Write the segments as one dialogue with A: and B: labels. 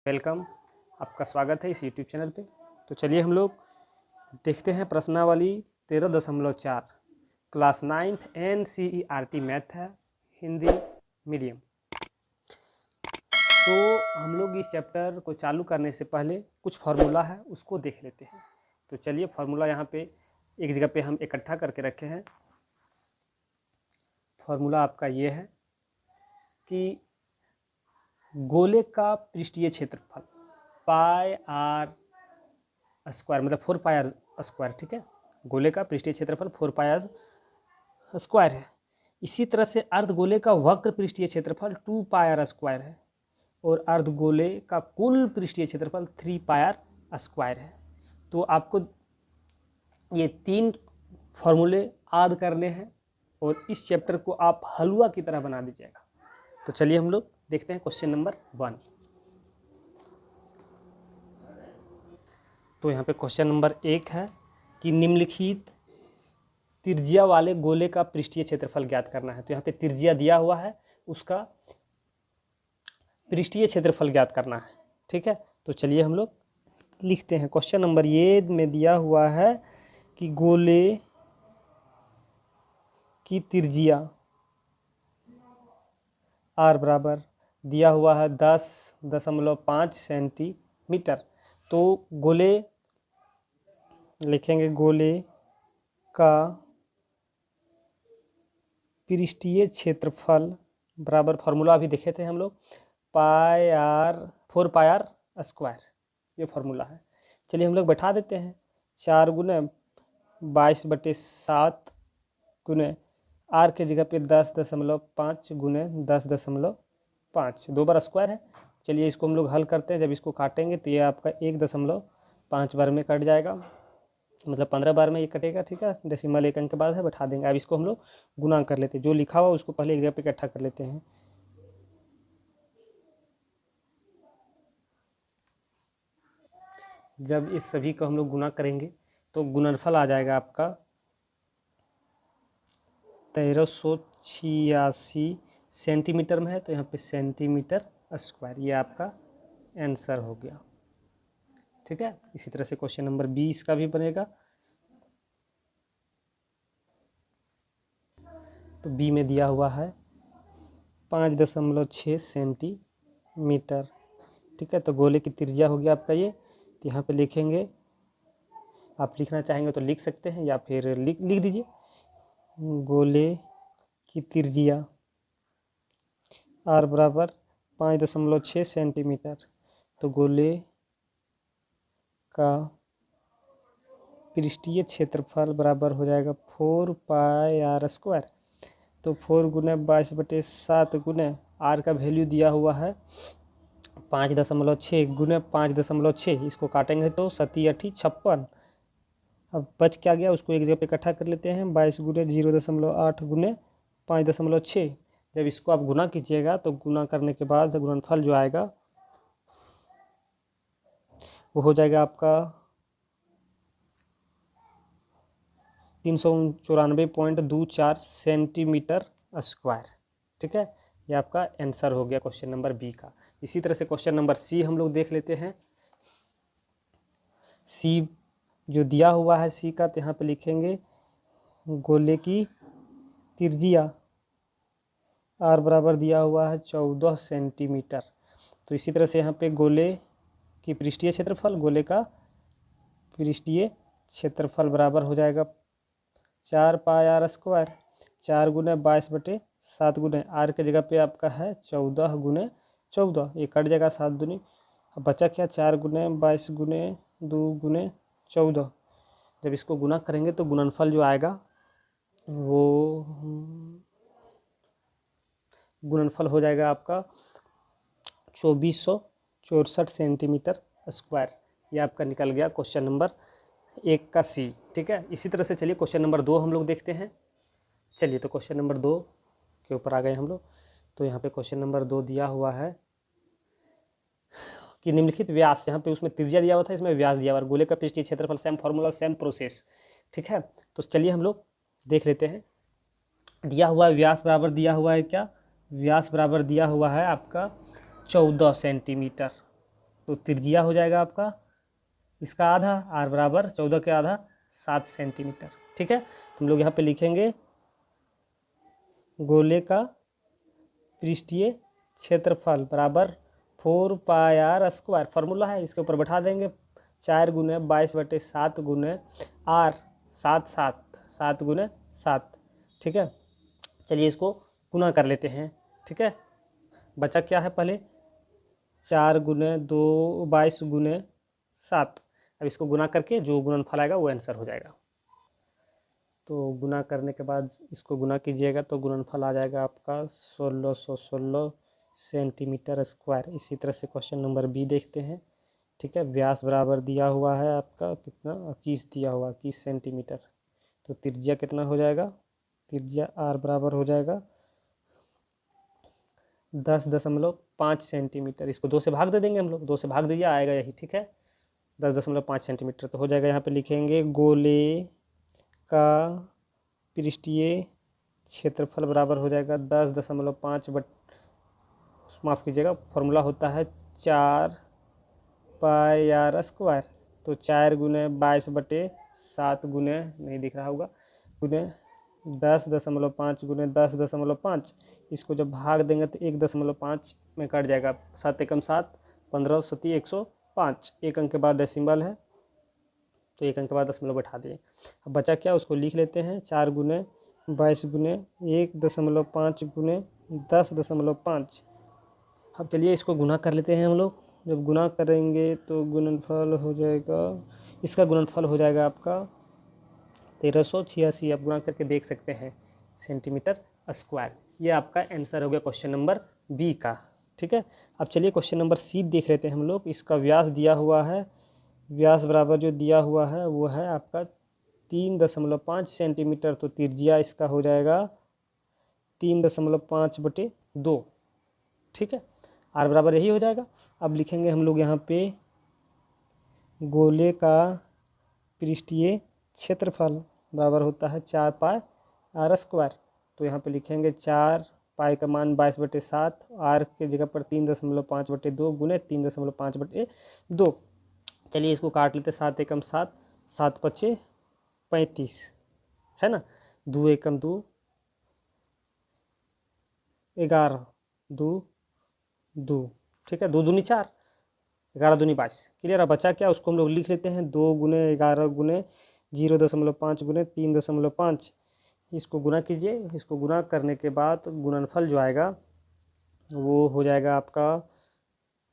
A: Welcome, आपका स्वागत है इस यूट्यूब चैनल पे। तो चलिए हम लोग देखते हैं प्रश्नावली 13.4 क्लास 9th NCERT मैथ है, हिंदी मीडियम। तो हम लोग इस चैप्टर को चालू करने से पहले कुछ फार्मूला है उसको देख लेते हैं। तो चलिए फार्मूला यहाँ पे एक जगह पे हम इकट्ठा करके रखे हैं। फार्मूला आपका ये है कि गोले का पृष्ठीय क्षेत्रफल पाई आर स्क्वायर मतलब 4 पाई आर स्क्वायर, ठीक है। गोले का पृष्ठीय क्षेत्रफल 4 पाई आर स्क्वायर है। इसी तरह से अर्धगोले का वक्र पृष्ठीय क्षेत्रफल 2 पाई आर स्क्वायर है और अर्धगोले का कुल पृष्ठीय क्षेत्रफल 3 पाई आर स्क्वायर है। तो आपको ये तीन फॉर्मूले याद करने हैं और इस चैप्टर को आप हलवा की तरह बना दीजिएगा। तो चलिए हम लोग देखते हैं क्वेश्चन नंबर 1। तो यहाँ पे क्वेश्चन नंबर 1 है कि निम्नलिखित त्रिज्या वाले गोले का पृष्ठीय क्षेत्रफल ज्ञात करना है। तो यहाँ पे त्रिज्या दिया हुआ है, उसका पृष्ठीय क्षेत्रफल ज्ञात करना है, ठीक है। तो चलिए हम लोग लिखते हैं। क्वेश्चन नंबर ये में दिया हुआ है कि गोले की त्रिज्या आर बराबर दिया हुआ है 10.5 सेंटीमीटर। तो गोले लिखेंगे, गोले का पृष्ठीय क्षेत्रफल बराबर, फार्मूला अभी देखे थे हम लोग, 4 पाई आर स्क्वायर, ये फार्मूला है। चलिए हम लोग बैठा देते हैं। 4 गुने 22/7 गुने आर के जगह पे 10.5 गुने 10.5, 2 बार स्क्वायर है। चलिए इसको हम लोग हल करते हैं। जब इसको काटेंगे तो ये आपका 1.5 बार में कट जाएगा, मतलब 15 बार में ये कटेगा, ठीक है। डेसिमल 1 अंक के बाद है, बैठा देंगे। अब इसको हम लोग गुना कर लेते हैं। जो लिखा हुआ उसको पहले एक जगह पे इकट्ठा कर लेते हैं। जब इस सभी को हम लोग गुना करेंगे तो गुणनफल आ जाएगा आपका 1386 सेंटीमीटर में है, तो यहाँ पे सेंटीमीटर स्क्वायर, ये आपका आंसर हो गया, ठीक है। इसी तरह से क्वेश्चन नंबर 20 का भी बनेगा। तो बी में दिया हुआ है 5.6 सेंटीमीटर, ठीक है। तो गोले की त्रिज्या हो गया आपका ये। तो यहाँ पे लिखेंगे, आप लिखना चाहेंगे तो लिख सकते हैं या फिर लिख दीजिए। गोले की त्रिज्या आर बराबर 5.6 सेंटीमीटर। तो गोले का पृष्ठीय क्षेत्रफल बराबर हो जाएगा 4 पाई आर स्क्वायर। तो 4 गुने 22/7 गुने आर का वैल्यू दिया हुआ है 5.6 गुने 5.6, इसको काटेंगे तो 7×8 = 56। अब बच क्या गया उसको एक जगह पे इकट्ठा कर लेते हैं। 22 गुने 0.8 गुने 5.6। जब इसको आप गुना कीजिएगा तो गुना करने के बाद गुणनफल जो आएगा वो हो जाएगा आपका 394.24 सेंटीमीटर स्क्वायर, ठीक है। ये आपका आंसर हो गया क्वेश्चन नंबर बी का। इसी तरह से क्वेश्चन नंबर सी हम लोग देख लेते हैं। सी जो दिया हुआ है सी का, तो यहाँ पे लिखेंगे गोले की त्रिज्या आर बराबर दिया हुआ है 14 सेंटीमीटर। तो इसी तरह से यहाँ पे गोले की पृष्ठीय क्षेत्रफल, गोले का पृष्ठीय क्षेत्रफल बराबर हो जाएगा 4 पाई आर स्क्वायर। 4 गुने 22/7 गुने आर के जगह पे आपका है 14 गुने 14, ये कट जाएगा 7 दूनी। अब बचा क्या, 4 गुने 22 गुने 2 गुने 14। जब इसको गुना करेंगे तो गुणनफल जो आएगा वो गुणनफल हो जाएगा आपका 2464 सेंटीमीटर स्क्वायर। ये आपका निकल गया क्वेश्चन नंबर 1 का सी, ठीक है। इसी तरह से चलिए क्वेश्चन नंबर 2 हम लोग देखते हैं। चलिए तो क्वेश्चन नंबर 2 के ऊपर आ गए हम लोग। तो यहाँ पे क्वेश्चन नंबर 2 दिया हुआ है कि निम्नलिखित व्यास, यहाँ पे उसमें त्रिज्या दिया हुआ था, इसमें व्यास दिया हुआ है। गोले का पृष्ठीय क्षेत्रफल, सेम फॉर्मूला सेम प्रोसेस, ठीक है। तो चलिए हम लोग देख लेते हैं। दिया हुआ व्यास बराबर दिया हुआ है क्या, व्यास बराबर दिया हुआ है आपका 14 सेंटीमीटर, तो त्रिज्या हो जाएगा आपका इसका आधा, आर बराबर 14 के आधा 7 सेंटीमीटर। ठीक है, तो हम लोग यहाँ पे लिखेंगे गोले का पृष्ठीय क्षेत्रफल बराबर 4πr²। फार्मूला है, इसके ऊपर बैठा देंगे 4 गुने 22/7 गुने आर 7 गुने 7। ठीक है, चलिए इसको गुना कर लेते हैं। ठीक है, बचा क्या है, पहले 4 गुने 2 22 गुने 7। अब इसको गुना करके जो गुणनफल आएगा वो आंसर हो जाएगा। तो गुना करने के बाद इसको गुना कीजिएगा तो गुणनफल आ जाएगा आपका 1616 सेंटीमीटर स्क्वायर। इसी तरह से क्वेश्चन नंबर बी देखते हैं। ठीक है, व्यास बराबर दिया हुआ है आपका कितना, 21 दिया हुआ 21 सेंटीमीटर। तो त्रिज्या कितना हो जाएगा, त्रिज्या आर बराबर हो जाएगा 10.5 सेंटीमीटर। इसको 2 से भाग दे देंगे हम लोग, 2 से भाग दीजिए आएगा यही। ठीक है, 10.5 सेंटीमीटर तो हो जाएगा। यहाँ पे लिखेंगे गोले का पृष्ठीय क्षेत्रफल बराबर हो जाएगा 10.5 माफ़ कीजिएगा, फॉर्मूला होता है 4πr²। तो 4 गुने 22/7 गुने, नहीं दिख रहा होगा, गुने 10.5 गुने 10.5। इसको जब भाग देंगे तो 1.5 में कट जाएगा। 7 एकम 7, 15 7 105। एक अंक के बाद डेसिमल है तो एक अंक के बाद दशमलव बैठा दिए। अब बचा क्या, उसको लिख लेते हैं 4 गुने 22 गुने 1.5 गुने 10.5। अब चलिए इसको गुना कर लेते हैं हम लोग। जब गुना करेंगे तो गुणनफल हो जाएगा, इसका गुणनफल हो जाएगा आपका 1386। आप गुना करके देख सकते हैं सेंटीमीटर स्क्वायर। ये आपका आंसर हो गया क्वेश्चन नंबर बी का। ठीक है, अब चलिए क्वेश्चन नंबर सी देख लेते हैं हम लोग। इसका व्यास दिया हुआ है, व्यास बराबर जो दिया हुआ है वो है आपका 3.5 सेंटीमीटर। तो त्रिज्या इसका हो जाएगा 3.5/2। ठीक है, आर बराबर यही हो जाएगा। अब लिखेंगे हम लोग यहाँ पे गोले का पृष्ठीय क्षेत्रफल बराबर होता है 4πr²। तो यहाँ पे लिखेंगे 4 पाई का मान 22/7, आर के जगह पर 3.5/2 गुने 3.5/2। चलिए इसको काट लेते, 7 एकम 7, 7 पचे 35 है ना, 2 एकम 2 11, 2 2। ठीक है, 2 दूनी 4, 11 दूनी 22। क्लियर है, बचा क्या, उसको हम लोग लिख लेते हैं 2 गुने 11 गुने 0.5 गुने 3.5। इसको गुना कीजिए। इसको गुना करने के बाद गुणनफल जो आएगा वो हो जाएगा आपका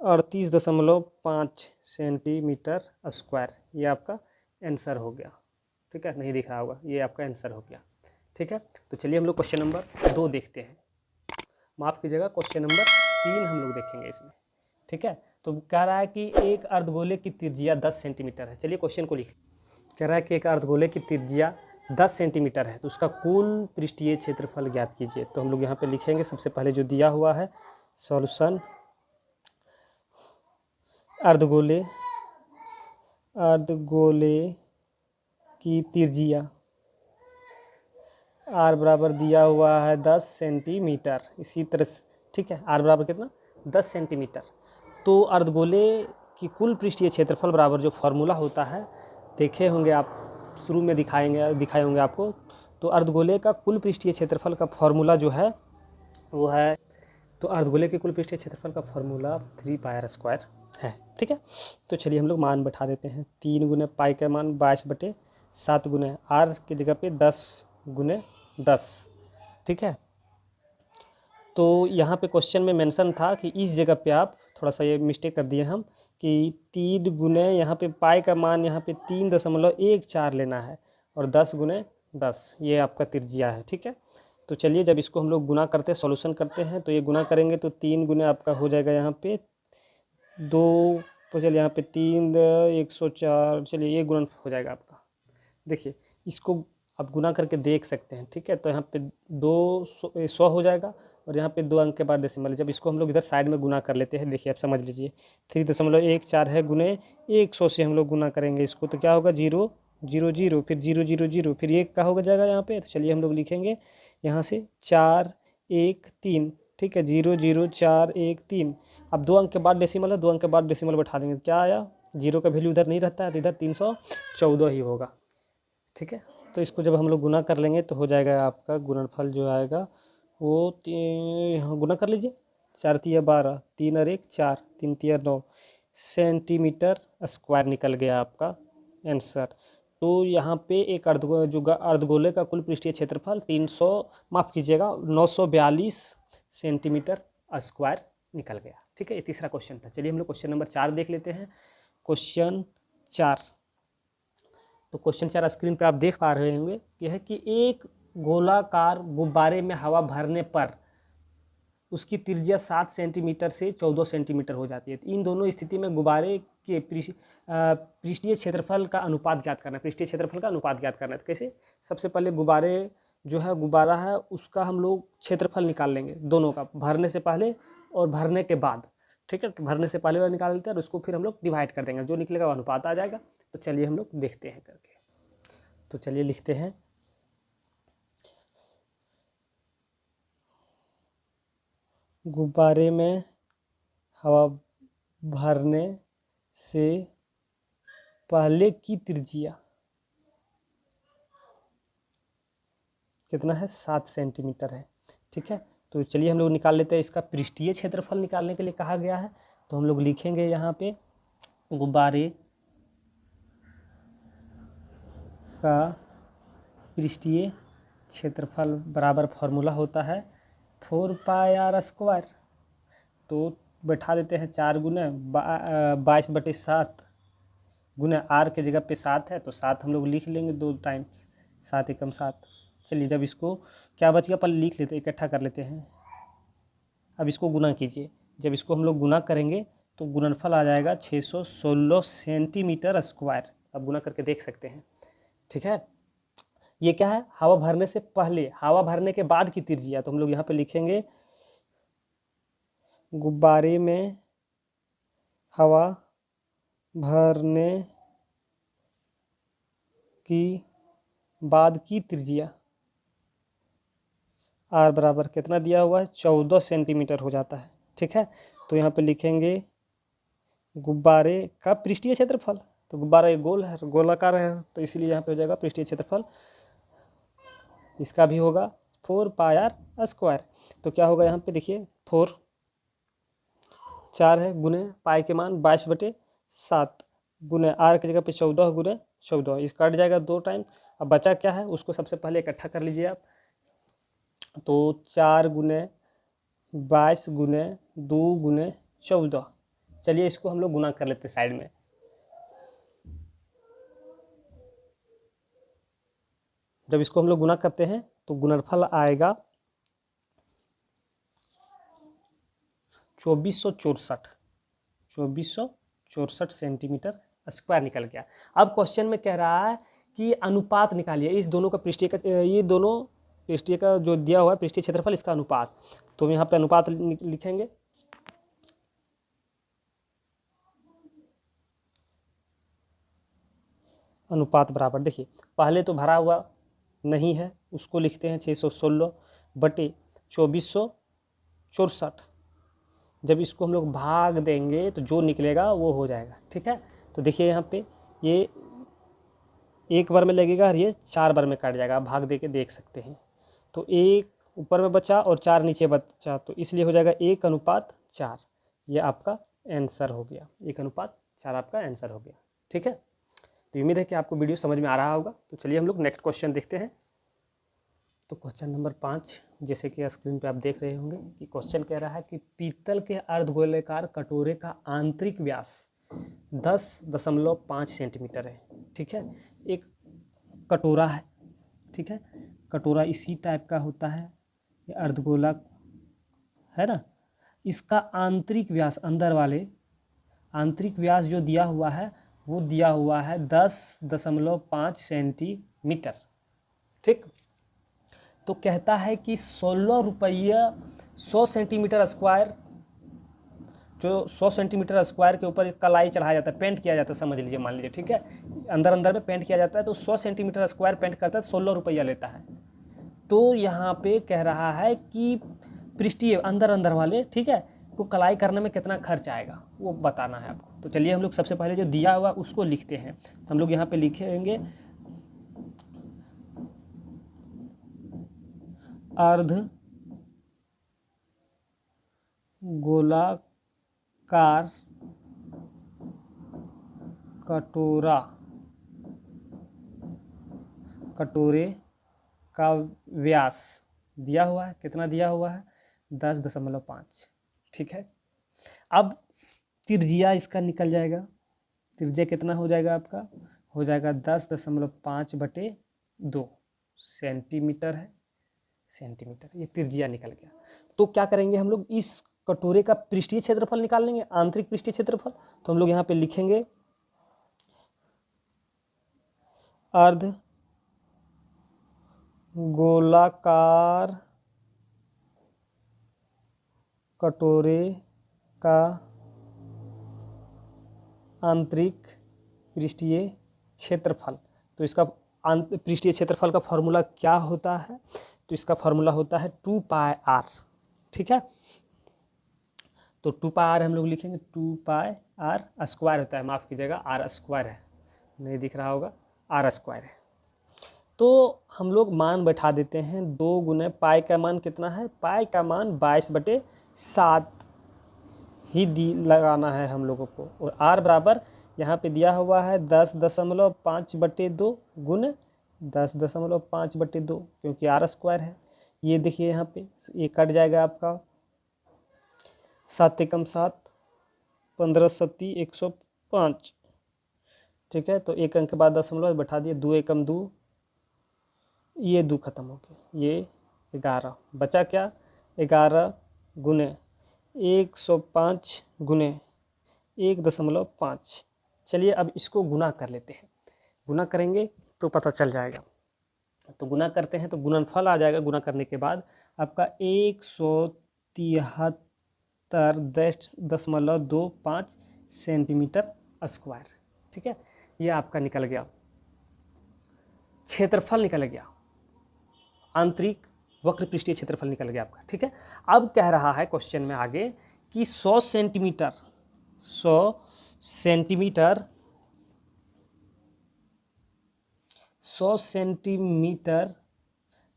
A: 38.5 सेंटीमीटर स्क्वायर। ये आपका आंसर हो गया। ठीक है, नहीं दिख रहा होगा, ये आपका आंसर हो गया। ठीक है, तो चलिए हम लोग क्वेश्चन नंबर 2 देखते हैं। माफ़ कीजिएगा, क्वेश्चन नंबर 3 हम लोग देखेंगे इसमें। ठीक है, तो कह रहा है कि एक अर्धगोले की त्रिज्या 10 सेंटीमीटर है। चलिए क्वेश्चन को लिख, कह रहा है कि एक अर्धगोले की त्रिज्या 10 सेंटीमीटर है तो उसका कुल पृष्ठीय क्षेत्रफल ज्ञात कीजिए। तो हम लोग यहाँ पे लिखेंगे सबसे पहले जो दिया हुआ है सॉल्यूशन, अर्धगोले की त्रिज्या आर बराबर दिया हुआ है 10 सेंटीमीटर। इसी तरह से, ठीक है, आर बराबर कितना, 10 सेंटीमीटर। तो अर्धगोले की कुल पृष्ठीय क्षेत्रफल बराबर जो फार्मूला होता है, देखे होंगे आप, शुरू में दिखाए होंगे आपको। तो अर्धगोले का कुल पृष्ठीय क्षेत्रफल का फार्मूला जो है वो है, तो अर्धगोले के कुल पृष्ठीय क्षेत्रफल का फार्मूला 3πr² है। ठीक है, तो चलिए हम लोग मान बैठा देते हैं। 3 गुने पाई का मान 22/7 गुने आर की जगह पे 10 गुने 10। ठीक है, तो यहाँ पे क्वेश्चन में मेंशन था कि इस जगह पे आप थोड़ा सा ये मिस्टेक कर दिए हम कि 3 गुने, यहाँ पे पाई का मान यहाँ पे 3.14 लेना है और 10 गुने 10 ये आपका त्रिज्या है। ठीक है, तो चलिए जब इसको हम लोग गुना करते हैं, सॉल्यूशन करते हैं, तो ये गुना करेंगे तो 3 गुने आपका हो जाएगा यहाँ पे 2, तो चलिए यहाँ पे 3 104। चलिए ये गुणन हो जाएगा आपका। देखिए इसको आप गुना करके देख सकते हैं। ठीक है, तो यहाँ पे 100 हो जाएगा और यहाँ पे 2 अंक के बाद डेसिमल। जब इसको हम लोग इधर साइड में गुना कर लेते हैं, देखिए आप समझ लीजिए 3.14 है गुने 100 से हम लोग गुना करेंगे इसको, तो क्या होगा 0 0 0, फिर 0 0 0, फिर 1 का होगा जाएगा यहाँ पे। तो चलिए हम लोग लिखेंगे यहाँ से 4 1 3। ठीक है, 0.0413। अब 2 अंक के बाद डेसिमल है, 2 अंक के बाद डेसिमल बैठा देंगे, क्या आया, 0 का वैल्यू इधर नहीं रहता है तो इधर 314 ही होगा। ठीक है, तो इसको जब हम लोग गुना कर लेंगे तो हो जाएगा आपका गुणनफल जो आएगा वो गुना कर लीजिए, 4 तिया 12, 3 और 1 4, 3 तिया 9 सेंटीमीटर स्क्वायर निकल गया आपका आंसर। तो यहाँ पे एक अर्धगोले का कुल पृष्ठीय क्षेत्रफल 942 सेंटीमीटर स्क्वायर निकल गया। ठीक है, ये तीसरा क्वेश्चन था। चलिए हम लोग क्वेश्चन नंबर 4 देख लेते हैं। क्वेश्चन 4, तो क्वेश्चन 4 स्क्रीन पे आप देख पा रहे होंगे कि है कि एक गोलाकार गुब्बारे में हवा भरने पर उसकी त्रिज्या 7 सेंटीमीटर से 14 सेंटीमीटर हो जाती है। तो इन दोनों स्थिति में गुब्बारे के पृष्ठीय क्षेत्रफल का अनुपात ज्ञात करना है। पृष्ठीय क्षेत्रफल का अनुपात ज्ञात करना है, तो कैसे, सबसे पहले गुब्बारे जो है गुब्बारा है उसका हम लोग क्षेत्रफल निकाल लेंगे, दोनों का, भरने से पहले और भरने के बाद। ठीक है, तो भरने से पहले वाला निकाल लेते हैं और उसको फिर हम लोग डिवाइड कर देंगे, जो निकलेगा वो अनुपात आ जाएगा। तो चलिए हम लोग देखते हैं करके। तो चलिए लिखते हैं, गुब्बारे में हवा भरने से पहले की त्रिज्या कितना है, 7 सेंटीमीटर है। ठीक है, तो चलिए हम लोग निकाल लेते हैं। इसका पृष्ठीय क्षेत्रफल निकालने के लिए कहा गया है, तो हम लोग लिखेंगे यहाँ पे गुब्बारे का पृष्ठीय क्षेत्रफल बराबर फॉर्मूला होता है 4πr²। तो बैठा देते हैं 4 गुना 22/7 गुना r के जगह पे 7 है तो 7 हम लोग लिख लेंगे 2 टाइम्स, 7 एकम 7। चलिए जब इसको क्या बच गया पहले लिख लेते हैं, इकट्ठा कर लेते हैं। अब इसको गुना कीजिए, जब इसको हम लोग गुना करेंगे तो गुणनफल आ जाएगा 616 सेंटीमीटर स्क्वायर। अब गुना करके देख सकते हैं। ठीक है, ये क्या है, हवा भरने से पहले, हवा भरने के बाद की त्रिज्या। तो हम लोग यहाँ पे लिखेंगे गुब्बारे में हवा भरने की बाद की त्रिज्या r बराबर कितना दिया हुआ है, 14 सेंटीमीटर हो जाता है। ठीक है, तो यहाँ पे लिखेंगे गुब्बारे का पृष्ठीय क्षेत्रफल, तो गुब्बारा एक गोल है, गोलाकार है, तो इसलिए यहाँ पे हो जाएगा पृष्ठीय क्षेत्रफल, इसका भी होगा 4πr²। तो क्या होगा यहाँ पे देखिए, 4 4 है गुने पाई के मान 22/7 गुने r की जगह पे 14 गुने 14, इस कट जाएगा 2 टाइम। अब बचा क्या है उसको सबसे पहले इकट्ठा कर लीजिए आप, तो 4 गुने 22 गुने 2 गुने 14। चलिए इसको हम लोग गुना कर लेते हैं साइड में। जब इसको हम लोग गुना करते हैं तो गुणनफल आएगा 2464 सेंटीमीटर स्क्वायर निकल गया। अब क्वेश्चन में कह रहा है कि अनुपात निकालिए इस दोनों का पृष्ठीय का, ये दोनों पृष्ठीय का जो दिया हुआ है पृष्ठीय क्षेत्रफल, इसका अनुपात। तो यहाँ पे अनुपात लिखेंगे, अनुपात बराबर, देखिए पहले तो भरा हुआ नहीं है उसको लिखते हैं 616/2464। जब इसको हम लोग भाग देंगे तो जो निकलेगा वो हो जाएगा। ठीक है, तो देखिए यहाँ पे ये 1 बार में लगेगा और ये 4 बार में कट जाएगा, आप भाग दे के देख सकते हैं। तो 1 ऊपर में बचा और 4 नीचे बचा, तो इसलिए हो जाएगा 1:4। ये आपका आंसर हो गया, 1:4 आपका आंसर हो गया। ठीक है, तो उम्मीद है कि आपको वीडियो समझ में आ रहा होगा। तो चलिए हम लोग नेक्स्ट क्वेश्चन देखते हैं। तो क्वेश्चन नंबर 5, जैसे कि स्क्रीन पे आप देख रहे होंगे कि क्वेश्चन कह रहा है कि पीतल के अर्धगोलाकार कटोरे का आंतरिक व्यास 10.5 सेंटीमीटर है। ठीक है, एक कटोरा है, ठीक है, कटोरा इसी टाइप का होता है, ये अर्धगोला है ना। इसका आंतरिक व्यास, अंदर वाले आंतरिक व्यास जो दिया हुआ है वो दिया हुआ है 10.5 सेंटीमीटर। ठीक, तो कहता है कि 16 रुपया 100 सेंटीमीटर स्क्वायर, जो 100 सेंटीमीटर स्क्वायर के ऊपर कलाई चढ़ाया जाता है, पेंट किया जाता है, समझ लीजिए, मान लीजिए। ठीक है, अंदर अंदर में पेंट किया जाता है, तो 100 सेंटीमीटर स्क्वायर पेंट करता है, 16 रुपया लेता है। तो यहाँ पे कह रहा है कि पृष्ठीय अंदर अंदर वाले, ठीक है, को कलाई करने में कितना खर्च आएगा वो बताना है आपको। तो चलिए हम लोग सबसे पहले जो दिया हुआ उसको लिखते हैं। तो हम लोग यहाँ पे लिखेंगे अर्ध गोलाकार कटोरा, कटोरे का व्यास दिया हुआ है, कितना दिया हुआ है 10.5, ठीक है। अब त्रिज्या इसका निकल जाएगा, त्रिज्या कितना हो जाएगा आपका, हो जाएगा 10.5/2 सेंटीमीटर है, सेंटीमीटर, ये त्रिज्या निकल गया। तो क्या करेंगे हम लोग, इस कटोरे का पृष्ठीय क्षेत्रफल निकाल लेंगे, आंतरिक पृष्ठीय क्षेत्रफल। तो हम लोग यहाँ पे लिखेंगे अर्ध गोलाकार कटोरे का आंतरिक पृष्ठीय क्षेत्रफल। तो इसका पृष्ठीय क्षेत्रफल का फॉर्मूला क्या होता है, तो इसका फॉर्मूला होता है 2πr, ठीक है। तो 2πr हम लोग लिखेंगे, 2πr स्क्वायर होता है, माफ़ कीजिएगा r स्क्वायर है, नहीं दिख रहा होगा, r स्क्वायर है। तो हम लोग मान बैठा देते हैं, 2 गुने पाई का मान कितना है, पाई का मान 22/7 ही लगाना है हम लोगों को। और r बराबर यहाँ पे दिया हुआ है 10.5/2 गुने 10.5/2, क्योंकि r स्क्वायर है। ये देखिए यहाँ पे ये कट जाएगा आपका, 7 एकम 7, 15 सत्ती 105, ठीक है। तो 1 अंक के बाद दशमलव बैठा दिए, 2 एकम 2, ये 2 खत्म हो गए, ये 11 बचा, क्या 11 गुने 105 गुने 1.5। चलिए अब इसको गुना कर लेते हैं, गुना करेंगे तो पता चल जाएगा। तो गुना करते हैं तो गुणनफल आ जाएगा, गुना करने के बाद आपका 173.25 सेंटीमीटर स्क्वायर, ठीक है। ये आपका निकल गया, क्षेत्रफल निकल गया, आंतरिक वक्र पृष्ठीय क्षेत्रफल निकल गया आपका, ठीक है। अब कह रहा है क्वेश्चन में आगे कि 100 सेंटीमीटर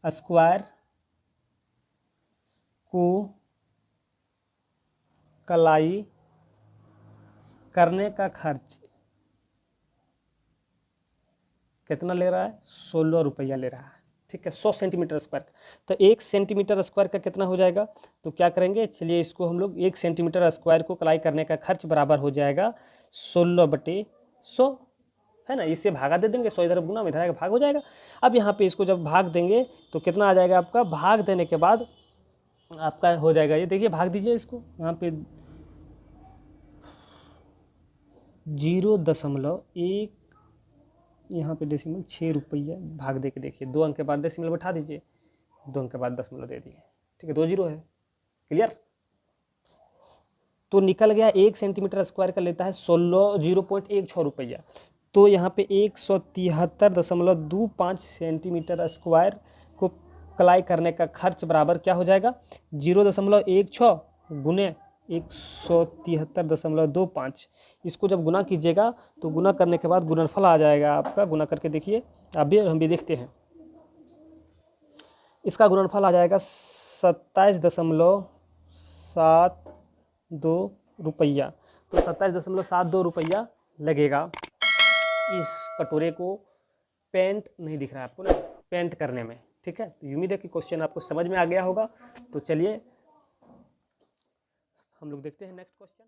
A: स्क्वायर को कलाई करने का खर्च कितना ले रहा है, 16 रुपया ले रहा है, ठीक है। 100 सेंटीमीटर स्क्वायर, तो 1 सेंटीमीटर स्क्वायर का कितना हो जाएगा, तो क्या करेंगे, चलिए इसको हम लोग 1 सेंटीमीटर स्क्वायर को कलाई करने का खर्च बराबर हो जाएगा 16/100, है ना। इससे भागा दे देंगे, 100 इधर गुना में, इधर भाग हो जाएगा। अब यहाँ पे इसको जब भाग देंगे तो कितना आ जाएगा आपका, भाग देने के बाद आपका हो जाएगा, ये देखिए भाग दीजिए इसको, यहाँ पे 0.1, यहाँ पे डेसिमल 6 रुपया, भाग दे के देखिए, 2 अंक के बाद डेसिमल बैठा दीजिए, 2 अंक के बाद दशमलव दे दिए, ठीक है, 2 जीरो है, क्लियर। तो निकल गया 1 सेंटीमीटर स्क्वायर का लेता है 0.16 रुपया। तो यहाँ पे 173.25 सेंटीमीटर स्क्वायर को कलाई करने का खर्च बराबर क्या हो जाएगा, 0.16 गुने 173.25। इसको जब गुना कीजिएगा तो गुना करने के बाद गुणनफल आ जाएगा आपका, गुना करके देखिए, अभी हम भी देखते हैं। इसका गुणनफल आ जाएगा 27.72 रुपया। तो 27.72 रुपया लगेगा इस कटोरे को पेंट, नहीं दिख रहा है आपको ना, पेंट करने में, ठीक है। तो उम्मीद है कि क्वेश्चन आपको समझ में आ गया होगा। तो चलिए हम लोग देखते हैं नेक्स्ट क्वेश्चन।